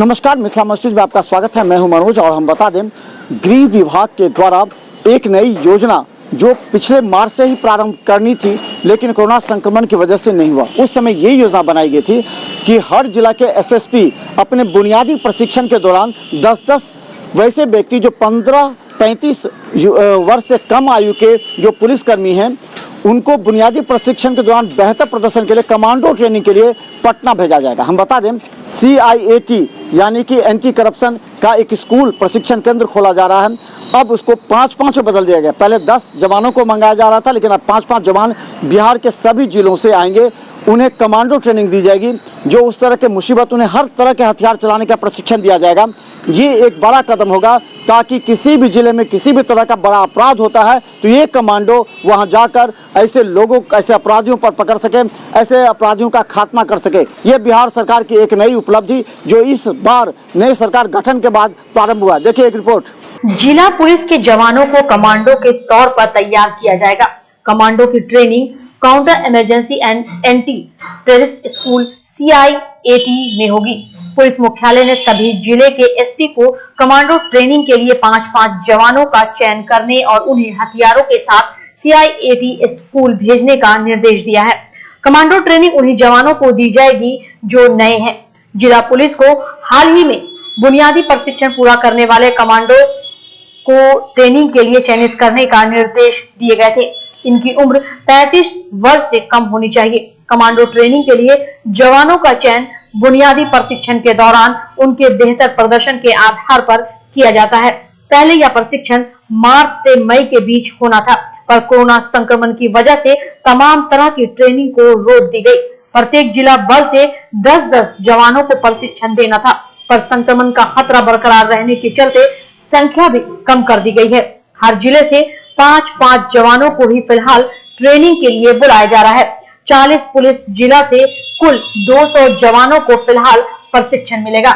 नमस्कार, मिथिला मस्जिद में आपका स्वागत है। मैं हूं मनोज और हम बता दें, गृह विभाग के द्वारा एक नई योजना जो पिछले मार्च से ही प्रारंभ करनी थी, लेकिन कोरोना संक्रमण की वजह से नहीं हुआ। उस समय ये योजना बनाई गई थी कि हर जिला के एसएसपी अपने बुनियादी प्रशिक्षण के दौरान 10-10 वैसे व्यक्ति जो 15-35 वर्ष से कम आयु के जो पुलिसकर्मी हैं, उनको बुनियादी प्रशिक्षण के दौरान बेहतर प्रदर्शन के लिए कमांडो ट्रेनिंग के लिए पटना भेजा जाएगा। हम बता दें, CIAT यानी कि एंटी करप्शन का एक स्कूल प्रशिक्षण केंद्र खोला जा रहा है। अब उसको 5-5 में बदल दिया गया। पहले 10 जवानों को मंगाया जा रहा था, लेकिन अब 5-5 जवान बिहार के सभी जिलों से आएंगे। उन्हें कमांडो ट्रेनिंग दी जाएगी, जो उस तरह के मुसीबत, उन्हें हर तरह के हथियार चलाने का प्रशिक्षण दिया जाएगा। ये एक बड़ा कदम होगा ताकि किसी भी जिले में किसी भी तरह का बड़ा अपराध होता है तो ये कमांडो वहां जाकर ऐसे लोगों, ऐसे अपराधियों पर पकड़ सके, ऐसे अपराधियों का खात्मा कर सके। ये बिहार सरकार की एक नई उपलब्धि जो इस बार नई सरकार गठन के बाद प्रारंभ हुआ। देखिए एक रिपोर्ट। जिला पुलिस के जवानों को कमांडो के तौर पर तैयार किया जाएगा। कमांडो की training counter emergency and anti terrorist school CIAT में होगी। पुलिस मुख्यालय ने सभी जिले के SP को कमांडो ट्रेनिंग के लिए 5-5 जवानों का चयन करने और उन्हें हथियारों के साथ CIAT स्कूल भेजने का निर्देश दिया है। कमांडो ट्रेनिंग उन्हीं जवानों को दी जाएगी जो नए हैं। जिला पुलिस को हाल ही में बुनियादी प्रशिक्षण पूरा करने वाले कमांडो को ट्रेनिंग के लिए चयनित करने का निर्देश दिए गए थे। इनकी उम्र 35 वर्ष से कम होनी चाहिए। कमांडो ट्रेनिंग के लिए जवानों का चयन बुनियादी प्रशिक्षण के दौरान उनके बेहतर प्रदर्शन के आधार पर किया जाता है। पहले यह प्रशिक्षण मार्च से मई के बीच होना था, पर कोरोना संक्रमण की वजह से तमाम तरह की ट्रेनिंग को रोक दी गई। प्रत्येक जिला बल से 10-10 जवानों को प्रशिक्षण देना था, पर संक्रमण का खतरा बरकरार रहने के चलते संख्या भी कम कर दी गई है। हर जिले से 5-5 जवानों को ही फिलहाल ट्रेनिंग के लिए बुलाया जा रहा है। 40 पुलिस जिला से कुल 200 जवानों को फिलहाल प्रशिक्षण मिलेगा।